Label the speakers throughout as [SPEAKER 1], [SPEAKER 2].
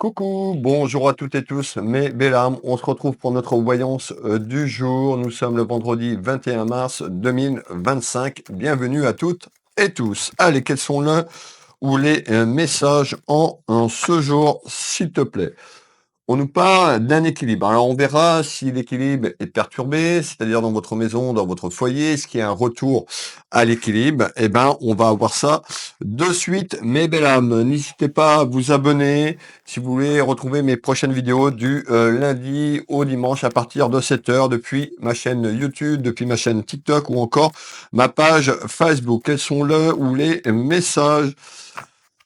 [SPEAKER 1] Coucou, bonjour à toutes et tous, mes belles âmes. On se retrouve pour notre voyance du jour. Nous sommes le vendredi 21 mars 2025. Bienvenue à toutes et tous. Allez, quels sont les messages en ce jour, s'il te plaît? On nous parle d'un équilibre. Alors, on verra si l'équilibre est perturbé, c'est-à-dire dans votre maison, dans votre foyer, est-ce qu'il y a un retour à l'équilibre? Eh ben, on va voir ça de suite, mes belles âmes. N'hésitez pas à vous abonner si vous voulez retrouver mes prochaines vidéos du lundi au dimanche à partir de 7 heures depuis ma chaîne YouTube, depuis ma chaîne TikTok ou encore ma page Facebook. Quels sont les messages?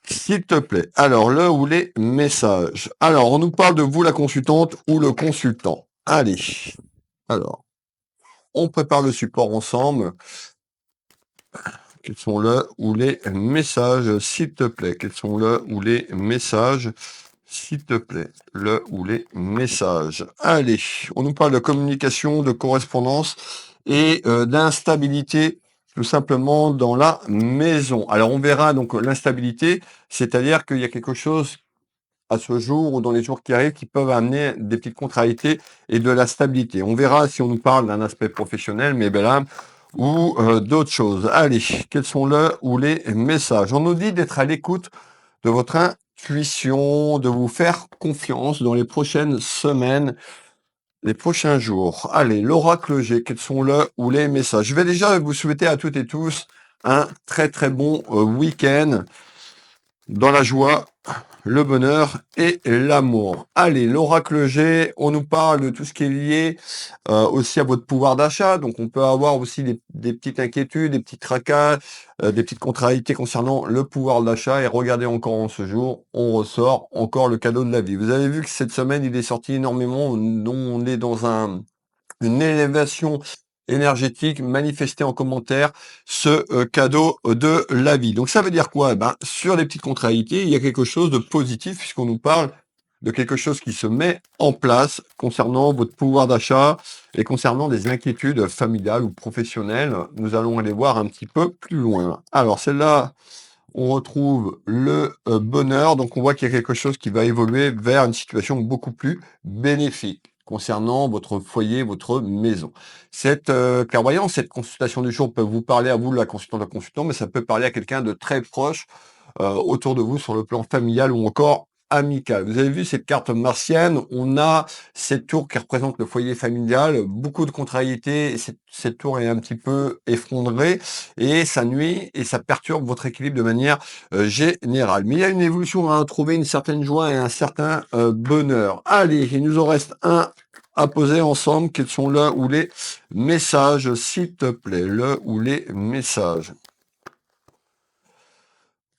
[SPEAKER 1] S'il te plaît. Alors, les messages. Alors, on nous parle de vous, la consultante ou le consultant. Allez. Alors, on prépare le support ensemble. Quels sont les messages, s'il te plaît? Quels sont les messages, s'il te plaît? Les messages. Allez. On nous parle de communication, de correspondance et d'instabilité tout simplement dans la maison. Alors, on verra donc l'instabilité, c'est-à-dire qu'il y a quelque chose à ce jour ou dans les jours qui arrivent qui peuvent amener des petites contrariétés et de la stabilité. On verra si on nous parle d'un aspect professionnel, mais belle âme, ou d'autres choses. Allez, quels sont les messages? On nous dit d'être à l'écoute de votre intuition, de vous faire confiance dans les prochaines semaines, les prochains jours. Allez, l'oracle G, quels sont les messages? Je vais déjà vous souhaiter à toutes et tous un très très bon week-end dans la joie, le bonheur et l'amour. Allez, l'oracle G, on nous parle de tout ce qui est lié aussi à votre pouvoir d'achat. Donc, on peut avoir aussi des petites inquiétudes, des petits tracas, des petites contrariétés concernant le pouvoir d'achat. Et regardez encore en ce jour, on ressort encore le cadeau de la vie. Vous avez vu que cette semaine, il est sorti énormément. On est dans une élévation énergétique, manifestez en commentaire ce cadeau de la vie. Donc ça veut dire quoi? Ben, sur les petites contrariétés, il y a quelque chose de positif puisqu'on nous parle de quelque chose qui se met en place concernant votre pouvoir d'achat et concernant des inquiétudes familiales ou professionnelles. Nous allons aller voir un petit peu plus loin. Alors celle-là, on retrouve le bonheur. Donc on voit qu'il y a quelque chose qui va évoluer vers une situation beaucoup plus bénéfique concernant votre foyer, votre maison. Cette clairvoyance, cette consultation du jour peut vous parler à vous, la consultante, le consultant, mais ça peut parler à quelqu'un de très proche autour de vous sur le plan familial ou encore amical. Vous avez vu cette carte martienne, on a cette tour qui représente le foyer familial, beaucoup de contrariétés, et cette tour est un petit peu effondrée et ça nuit et ça perturbe votre équilibre de manière générale. Mais il y a une évolution, on va trouver une certaine joie et un certain bonheur. Allez, il nous en reste un à poser ensemble. Quels sont les messages, s'il te plaît, les messages?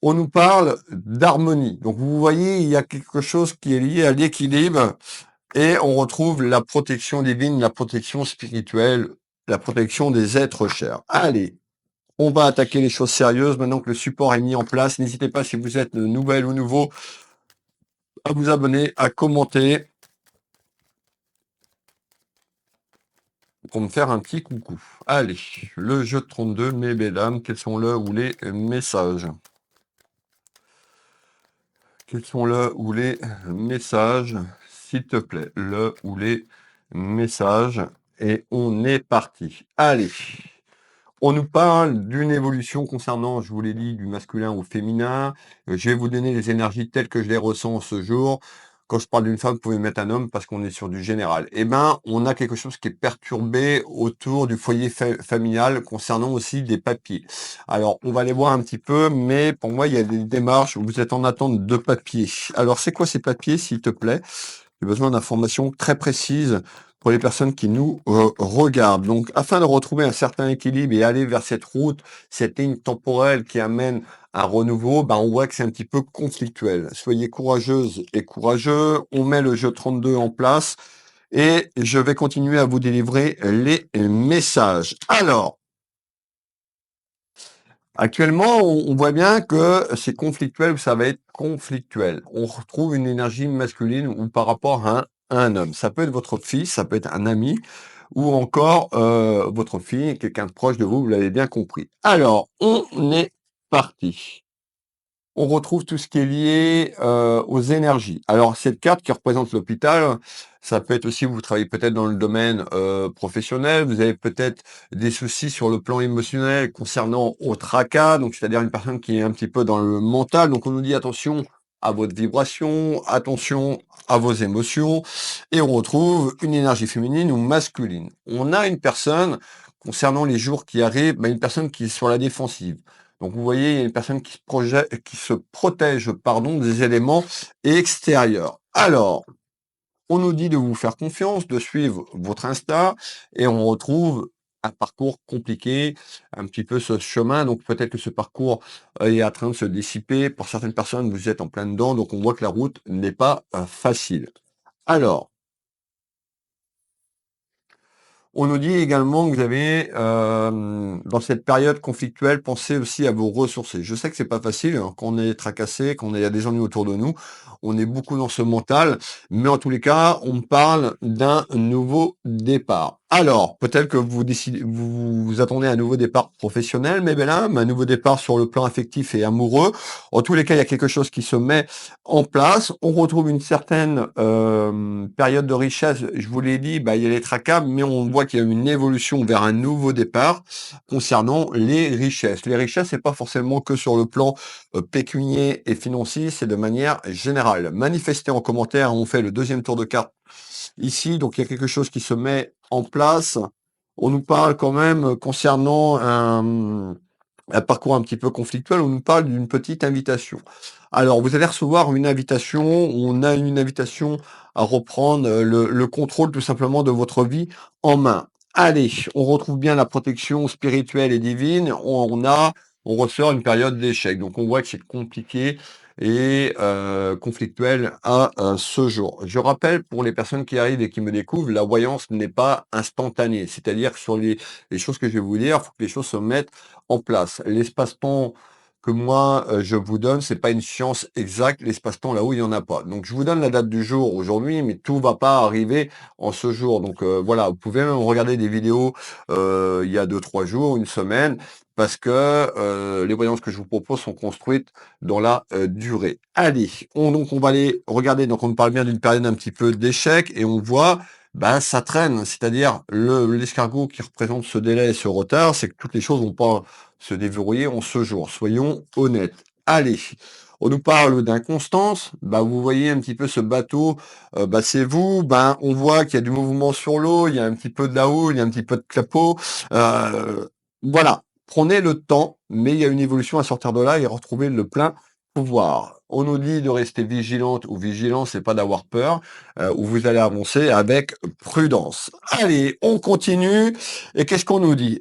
[SPEAKER 1] On nous parle d'harmonie. Donc vous voyez, il y a quelque chose qui est lié à l'équilibre et on retrouve la protection divine, la protection spirituelle, la protection des êtres chers. Allez, on va attaquer les choses sérieuses maintenant que le support est mis en place. N'hésitez pas, si vous êtes nouvelle ou nouveau, à vous abonner, à commenter pour me faire un petit coucou. Allez, le jeu de 32, mes belles dames, quels sont les messages? Quels sont les messages, s'il te plaît? Les messages. Et on est parti. Allez. On nous parle d'une évolution concernant, je vous l'ai dit, du masculin au féminin. Je vais vous donner les énergies telles que je les ressens en ce jour. Quand je parle d'une femme, vous pouvez mettre un homme parce qu'on est sur du général. Eh ben, on a quelque chose qui est perturbé autour du foyer familial concernant aussi des papiers. Alors, on va les voir un petit peu, mais pour moi, il y a des démarches où vous êtes en attente de papiers. Alors, c'est quoi ces papiers, s'il te plaît? J'ai besoin d'informations très précises pour les personnes qui nous regardent. Donc, afin de retrouver un certain équilibre et aller vers cette route, cette ligne temporelle qui amène un renouveau, ben, on voit que c'est un petit peu conflictuel. Soyez courageuses et courageux. On met le jeu 32 en place et je vais continuer à vous délivrer les messages. Alors, actuellement, on voit bien que c'est conflictuel ou ça va être conflictuel. On retrouve une énergie masculine ou par rapport à un homme. Ça peut être votre fils, ça peut être un ami ou encore votre fille, quelqu'un de proche de vous, vous l'avez bien compris. Alors, on est parti. on retrouve tout ce qui est lié aux énergies. Alors, cette carte qui représente l'hôpital, ça peut être aussi, vous travaillez peut-être dans le domaine professionnel, vous avez peut-être des soucis sur le plan émotionnel concernant au tracas, donc c'est-à-dire une personne qui est un petit peu dans le mental. Donc, on nous dit attention à votre vibration, attention à vos émotions, et on retrouve une énergie féminine ou masculine. On a une personne, concernant les jours qui arrivent, une personne qui est sur la défensive. Donc vous voyez, il y a une personne qui se protège, pardon, des éléments extérieurs. Alors, on nous dit de vous faire confiance, de suivre votre instinct, et on retrouve un parcours compliqué, un petit peu ce chemin. Donc peut-être que ce parcours est en train de se dissiper. Pour certaines personnes, vous êtes en plein dedans, donc on voit que la route n'est pas facile. Alors, on nous dit également que vous avez, dans cette période conflictuelle, pensez aussi à vous ressourcer. Je sais que c'est pas facile, hein, quand on est tracassé, quand il y a des ennuis autour de nous, on est beaucoup dans ce mental, mais en tous les cas, on parle d'un nouveau départ. Alors, peut-être que vous attendez un nouveau départ professionnel, mais là, un nouveau départ sur le plan affectif et amoureux. En tous les cas, il y a quelque chose qui se met en place. On retrouve une certaine période de richesse. Je vous l'ai dit, il y a les tracas, mais on voit qu'il y a une évolution vers un nouveau départ concernant les richesses. Les richesses, c'est pas forcément que sur le plan pécunier et financier, c'est de manière générale. Manifestez en commentaire, on fait le deuxième tour de carte ici, donc il y a quelque chose qui se met en place. On nous parle quand même concernant un parcours un petit peu conflictuel, on nous parle d'une petite invitation. Alors, vous allez recevoir une invitation, on a une invitation à reprendre le contrôle tout simplement de votre vie en main. Allez, on retrouve bien la protection spirituelle et divine, on ressort une période d'échec. Donc on voit que c'est compliqué et conflictuel à ce jour. Je rappelle pour les personnes qui arrivent et qui me découvrent, la voyance n'est pas instantanée. C'est-à-dire que sur les choses que je vais vous dire, il faut que les choses se mettent en place. L'espace-temps que moi je vous donne, c'est pas une science exacte, l'espace-temps là-haut, il y en a pas. Donc je vous donne la date du jour aujourd'hui, mais tout va pas arriver en ce jour. Donc voilà, vous pouvez même regarder des vidéos il y a 2-3 jours, une semaine, parce que les voyances que je vous propose sont construites dans la durée. Allez, donc on va aller regarder, donc on parle bien d'une période un petit peu d'échec, et on voit ça traîne, c'est-à-dire l'escargot qui représente ce délai et ce retard, c'est que toutes les choses vont pas se déverrouiller en ce jour. Soyons honnêtes. Allez, on nous parle d'inconstance. Vous voyez un petit peu ce bateau, c'est vous. On voit qu'il y a du mouvement sur l'eau, il y a un petit peu de la houle, il y a un petit peu de clapot. Voilà, prenez le temps, mais il y a une évolution à sortir de là et retrouver le plein pouvoir. On nous dit de rester vigilante ou vigilant, c'est pas d'avoir peur, où vous allez avancer avec prudence. Allez, on continue. Et qu'est-ce qu'on nous dit?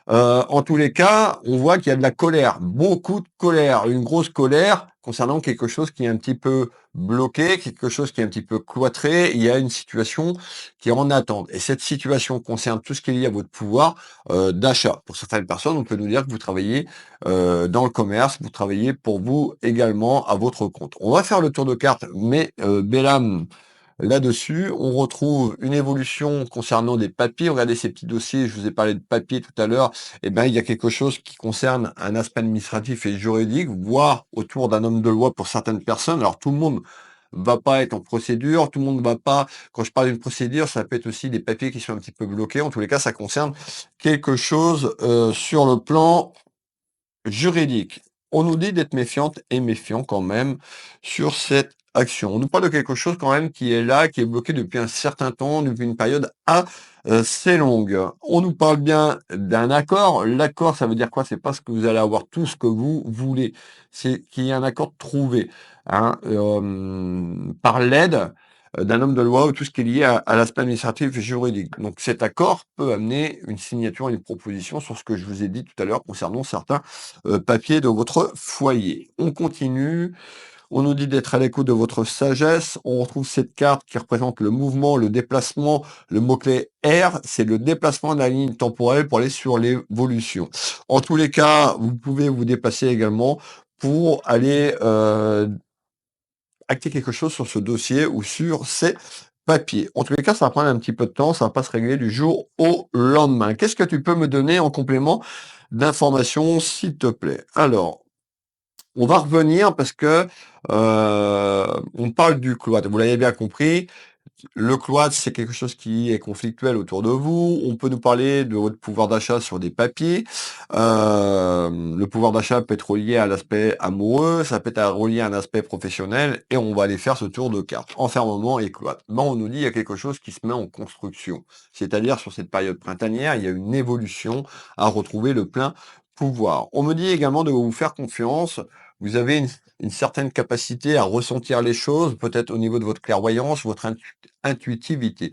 [SPEAKER 1] En tous les cas, on voit qu'il y a de la colère, beaucoup de colère, une grosse colère concernant quelque chose qui est un petit peu bloqué, quelque chose qui est un petit peu cloîtré. Il y a une situation qui est en attente. Et cette situation concerne tout ce qui est lié à votre pouvoir d'achat. Pour certaines personnes, on peut nous dire que vous travaillez dans le commerce, vous travaillez pour vous également à votre compte. On va faire le tour de carte, mais Bellam, là-dessus, on retrouve une évolution concernant des papiers. Regardez ces petits dossiers, je vous ai parlé de papier tout à l'heure. Il y a quelque chose qui concerne un aspect administratif et juridique, voire autour d'un homme de loi pour certaines personnes. Alors tout le monde va pas être en procédure, tout le monde va pas. Quand je parle d'une procédure, ça peut être aussi des papiers qui sont un petit peu bloqués. En tous les cas, ça concerne quelque chose sur le plan juridique. On nous dit d'être méfiante et méfiant quand même sur cette action. On nous parle de quelque chose quand même qui est là, qui est bloqué depuis un certain temps, depuis une période assez longue. On nous parle bien d'un accord. L'accord, ça veut dire quoi? C'est pas ce que vous allez avoir tout ce que vous voulez. C'est qu'il y a un accord trouvé hein, par l'aide d'un homme de loi ou tout ce qui est lié à l'aspect administratif et juridique. Donc cet accord peut amener une signature et une proposition sur ce que je vous ai dit tout à l'heure concernant certains papiers de votre foyer. On continue. On nous dit d'être à l'écoute de votre sagesse. On retrouve cette carte qui représente le mouvement, le déplacement. Le mot-clé R, c'est le déplacement de la ligne temporelle pour aller sur l'évolution. En tous les cas, vous pouvez vous déplacer également pour aller acter quelque chose sur ce dossier ou sur ces papiers. En tous les cas, ça va prendre un petit peu de temps, ça va pas se régler du jour au lendemain. Qu'est-ce que tu peux me donner en complément d'informations, s'il te plaît? Alors, On va revenir parce que on parle du cloître. Vous l'avez bien compris, le cloître, c'est quelque chose qui est conflictuel autour de vous. On peut nous parler de votre pouvoir d'achat sur des papiers. Le pouvoir d'achat peut être relié à l'aspect amoureux, ça peut être relié à un aspect professionnel, et on va aller faire ce tour de cartes. Enfermement et cloître. Ben, on nous dit il y a quelque chose qui se met en construction. C'est-à-dire, sur cette période printanière, il y a une évolution à retrouver le plein pouvoir. On me dit également de vous faire confiance. Vous avez une certaine capacité à ressentir les choses, peut-être au niveau de votre clairvoyance, votre intuitivité.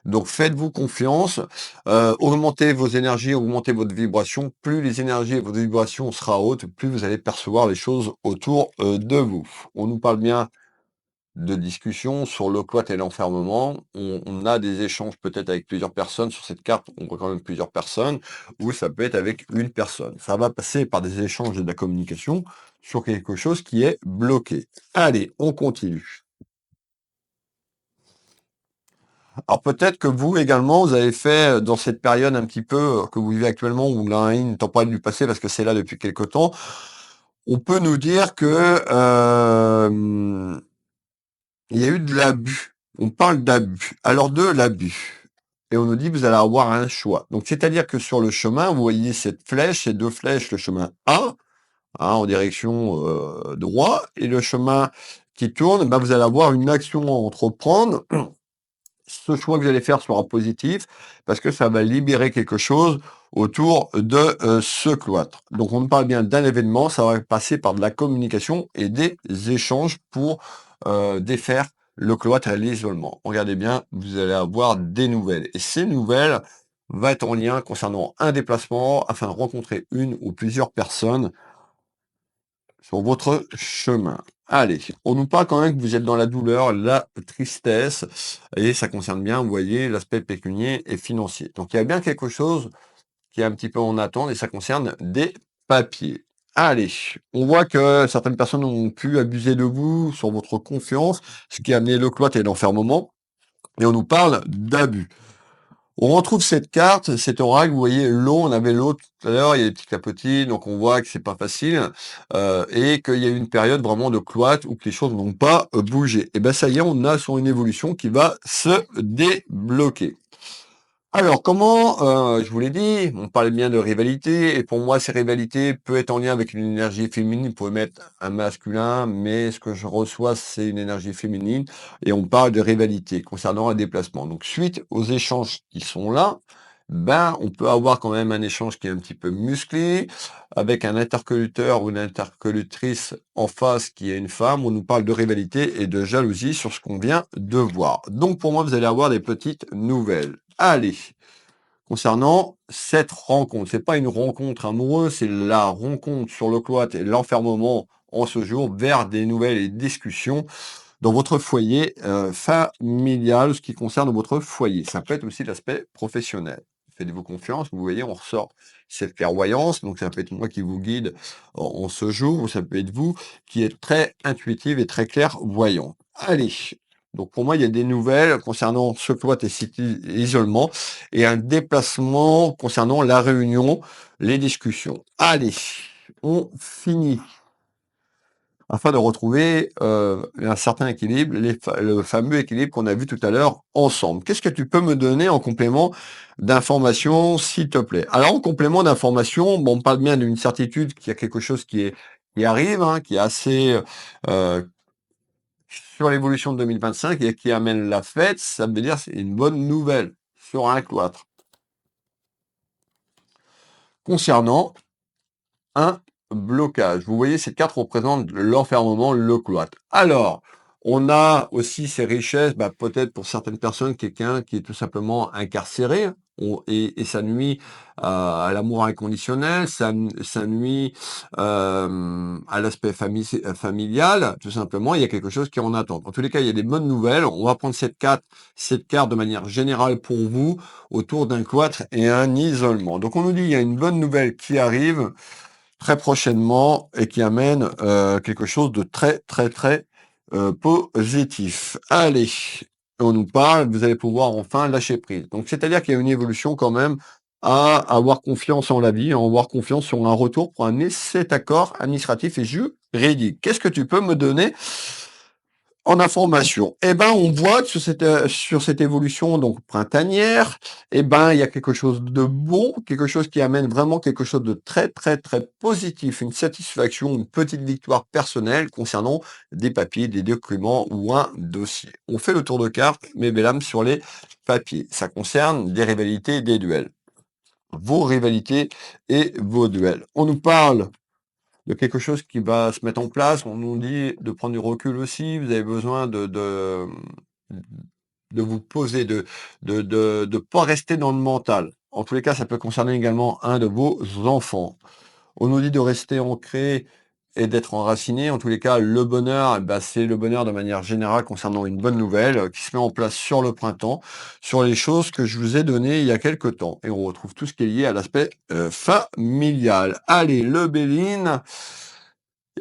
[SPEAKER 1] Donc faites-vous confiance, augmentez vos énergies, augmentez votre vibration. Plus les énergies et votre vibration sera haute, plus vous allez percevoir les choses autour de vous. On nous parle bien de discussion sur le cloître et l'enfermement. On a des échanges peut-être avec plusieurs personnes. Sur cette carte, on voit quand même plusieurs personnes, ou ça peut être avec une personne. Ça va passer par des échanges et de la communication sur quelque chose qui est bloqué. Allez, on continue. Alors peut-être que vous également, vous avez fait dans cette période un petit peu que vous vivez actuellement, ou là, une temporelle du passé, parce que c'est là depuis quelque temps, on peut nous dire que il y a eu de l'abus. On parle d'abus. Alors de l'abus. Et on nous dit vous allez avoir un choix. Donc c'est-à-dire que sur le chemin, vous voyez cette flèche, ces deux flèches, le chemin A, hein, en direction droit, et le chemin qui tourne, ben, vous allez avoir une action à entreprendre. Ce choix que vous allez faire sera positif parce que ça va libérer quelque chose autour de ce cloître. Donc on ne parle bien d'un événement, ça va passer par de la communication et des échanges pour défaire le cloître et l'isolement. Regardez bien, vous allez avoir des nouvelles. Et ces nouvelles vont être en lien concernant un déplacement afin de rencontrer une ou plusieurs personnes sur votre chemin. Allez, on nous parle quand même que vous êtes dans la douleur, la tristesse, et ça concerne bien, vous voyez, l'aspect pécunier et financier. Donc il y a bien quelque chose qui est un petit peu en attente, et ça concerne des papiers. Allez, on voit que certaines personnes ont pu abuser de vous sur votre confiance, ce qui a amené le cloître et l'enfermement, et on nous parle d'abus. On retrouve cette carte, cet oracle, vous voyez l'eau, on avait l'eau tout à l'heure, il y a des petits clapotis, donc on voit que c'est pas facile, et qu'il y a eu une période vraiment de cloître où que les choses n'ont pas bougé. Et ben ça y est, on a sur une évolution qui va se débloquer. Alors comment, je vous l'ai dit, on parlait bien de rivalité, et pour moi ces rivalités peuvent être en lien avec une énergie féminine. Vous pouvez mettre un masculin, mais ce que je reçois c'est une énergie féminine, et on parle de rivalité concernant un déplacement. Donc suite aux échanges qui sont là, ben on peut avoir quand même un échange qui est un petit peu musclé, avec un interlocuteur ou une interlocutrice en face qui est une femme. On nous parle de rivalité et de jalousie sur ce qu'on vient de voir. Donc pour moi vous allez avoir des petites nouvelles. Allez, concernant cette rencontre, c'est pas une rencontre amoureuse, c'est la rencontre sur le cloître et l'enfermement en ce jour vers des nouvelles et discussions dans votre foyer familial, ce qui concerne votre foyer. Ça peut être aussi l'aspect professionnel. Faites-vous confiance, vous voyez, on ressort cette clairvoyance, donc ça peut être moi qui vous guide en ce jour, ou ça peut être vous qui êtes très intuitive et très clairvoyant. Allez, donc pour moi, il y a des nouvelles concernant ce cloître et cet isolement, et un déplacement concernant la réunion, les discussions. Allez, on finit afin de retrouver un certain équilibre, le fameux équilibre qu'on a vu tout à l'heure ensemble. Qu'est-ce que tu peux me donner en complément d'information, s'il te plaît? Alors, en complément d'information, bon, on parle bien d'une certitude qu'il y a quelque chose qui arrive, hein, qui est assez sur l'évolution de 2025 et qui amène la fête. Ça veut dire c'est une bonne nouvelle sur un cloître. Concernant un blocage. Vous voyez, cette carte représente l'enfermement, le cloître. Alors, on a aussi ces richesses, bah, peut-être pour certaines personnes, quelqu'un qui est tout simplement incarcéré, et ça nuit à l'amour inconditionnel, ça nuit à l'aspect familial, tout simplement. Il y a quelque chose qui est en attente. En tous les cas, il y a des bonnes nouvelles. On va prendre cette carte de manière générale pour vous, autour d'un cloître et un isolement. Donc on nous dit il y a une bonne nouvelle qui arrive très prochainement et qui amène quelque chose de très très très positif. Allez, on nous parle, vous allez pouvoir enfin lâcher prise. Donc c'est-à-dire qu'il y a une évolution quand même à avoir confiance en la vie, à avoir confiance sur un retour pour amener cet accord administratif et Ready. Qu'est-ce que tu peux me donner en information? Eh ben, on voit que sur cette évolution donc printanière, eh ben, il y a quelque chose de bon, quelque chose qui amène vraiment quelque chose de très, très, très positif, une satisfaction, une petite victoire personnelle concernant des papiers, des documents ou un dossier. On fait le tour de carte, mes belles âmes, sur les papiers. Ça concerne des rivalités et des duels. Vos rivalités et vos duels. On nous parle de quelque chose qui va se mettre en place. On nous dit de prendre du recul aussi. Vous avez besoin de vous poser, de pas rester dans le mental. En tous les cas, ça peut concerner également un de vos enfants. On nous dit de rester ancré et d'être enraciné. En tous les cas, le bonheur, eh ben, c'est le bonheur de manière générale concernant une bonne nouvelle qui se met en place sur le printemps, sur les choses que je vous ai données il y a quelque temps. Et on retrouve tout ce qui est lié à l'aspect familial. Allez, le Béline.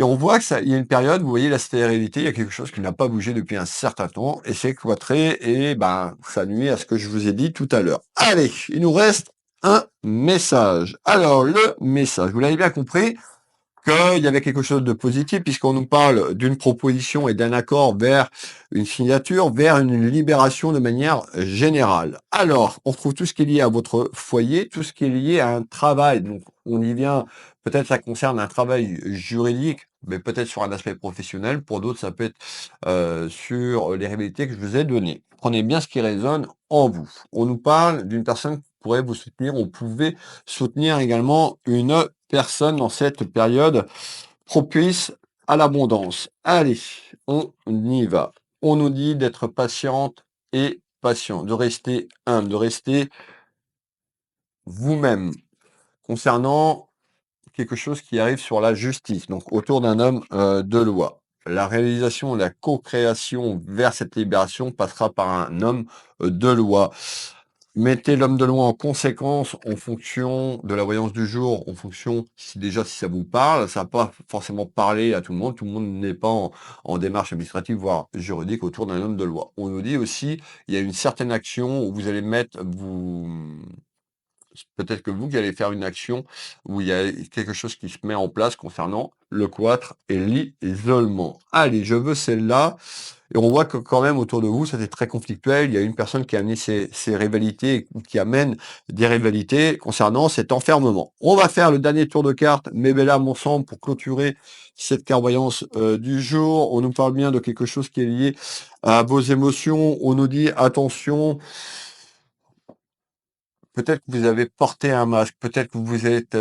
[SPEAKER 1] Et on voit que ça, il y a une période, vous voyez la stérilité, il y a quelque chose qui n'a pas bougé depuis un certain temps, et c'est cloîtré, et ben, ça nuit à ce que je vous ai dit tout à l'heure. Allez, il nous reste un message. Alors, le message, vous l'avez bien compris, qu'il y avait quelque chose de positif, puisqu'on nous parle d'une proposition et d'un accord vers une signature, vers une libération de manière générale. Alors, on retrouve tout ce qui est lié à votre foyer, tout ce qui est lié à un travail. Donc, on y vient, peut-être ça concerne un travail juridique, mais peut-être sur un aspect professionnel. Pour d'autres, ça peut être sur les rivalités que je vous ai données. Prenez bien ce qui résonne en vous. On nous parle d'une personne qui pourrait vous soutenir. On pouvait soutenir également une personne dans cette période propice à l'abondance. Allez, on y va. On nous dit d'être patiente et patient, de rester humble, de rester vous-même concernant quelque chose qui arrive sur la justice, donc autour d'un homme de loi. La réalisation, la co-création vers cette libération passera par un homme de loi. Mettez l'homme de loi en conséquence en fonction de la voyance du jour, en fonction si ça vous parle. Ça va pas forcément parler à tout le monde. Tout le monde n'est pas en démarche administrative, voire juridique autour d'un homme de loi. On nous dit aussi, il y a une certaine action où vous allez peut-être que vous qui allez faire une action où il y a quelque chose qui se met en place concernant le cloître et l'isolement. Allez, je veux celle-là. Et on voit que quand même autour de vous, ça c'est très conflictuel. Il y a une personne qui a amené ses rivalités, ou qui amène des rivalités concernant cet enfermement. On va faire le dernier tour de cartes, mes belles âmes ensemble, pour clôturer cette clairvoyance du jour. On nous parle bien de quelque chose qui est lié à vos émotions. On nous dit attention. Peut-être que vous avez porté un masque, peut-être que vous vous êtes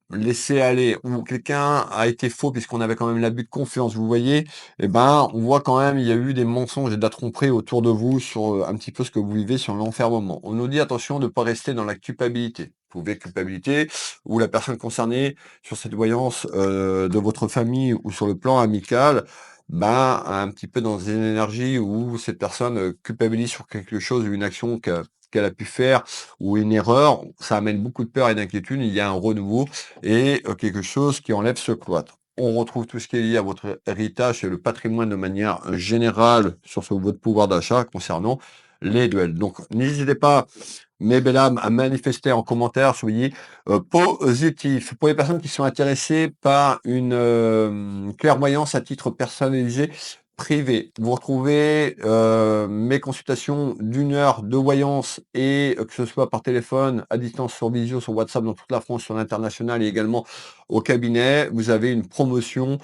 [SPEAKER 1] laissé aller, ou quelqu'un a été faux puisqu'on avait quand même l'abus de confiance, vous voyez, eh ben, on voit quand même, il y a eu des mensonges et de la tromperie autour de vous sur un petit peu ce que vous vivez sur l'enfermement. On nous dit attention de ne pas rester dans la culpabilité. Vous pouvez culpabilité, ou la personne concernée sur cette voyance de votre famille ou sur le plan amical, ben, un petit peu dans une énergie où cette personne culpabilise sur quelque chose, une action qu'elle a pu faire ou une erreur, ça amène beaucoup de peur et d'inquiétude. Il y a un renouveau et quelque chose qui enlève ce cloître. On retrouve tout ce qui est lié à votre héritage et le patrimoine de manière générale sur votre pouvoir d'achat concernant les duels. Donc, n'hésitez pas, mes belles âmes, à manifester en commentaire, soyez positifs. Pour les personnes qui sont intéressées par une clairvoyance à titre personnalisé, privé. Vous retrouvez mes consultations d'1 heure de voyance et que ce soit par téléphone, à distance, sur visio, sur WhatsApp, dans toute la France, sur l'international et également au cabinet. Vous avez une promotion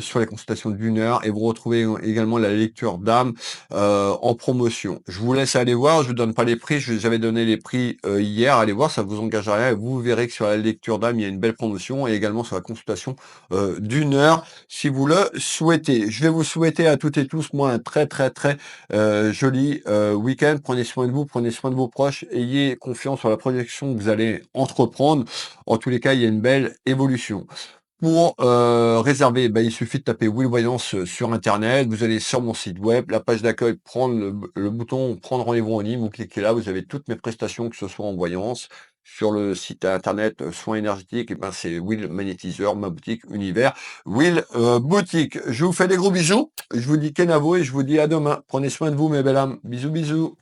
[SPEAKER 1] sur les consultations d'1 heure et vous retrouvez également la lecture d'âme en promotion. Je vous laisse aller voir, je vous donne pas les prix, j'avais donné les prix hier, allez voir, ça vous engage à rien et vous verrez que sur la lecture d'âme, il y a une belle promotion et également sur la consultation d'1 heure si vous le souhaitez. Je vais vous souhaiter à toutes et tous, moi, un très très très joli week-end. Prenez soin de vous, prenez soin de vos proches, ayez confiance sur la projection que vous allez entreprendre. En tous les cas, il y a une belle évolution. Pour réserver, il suffit de taper Will Voyance sur internet, vous allez sur mon site web, la page d'accueil, prendre le bouton prendre rendez-vous en ligne, vous cliquez là, vous avez toutes mes prestations, que ce soit en voyance, sur le site internet soins énergétiques, c'est Will Magnétiseur, ma boutique univers, Will Boutique. Je vous fais des gros bisous, je vous dis Kenavo et je vous dis à demain. Prenez soin de vous mes belles âmes, bisous bisous.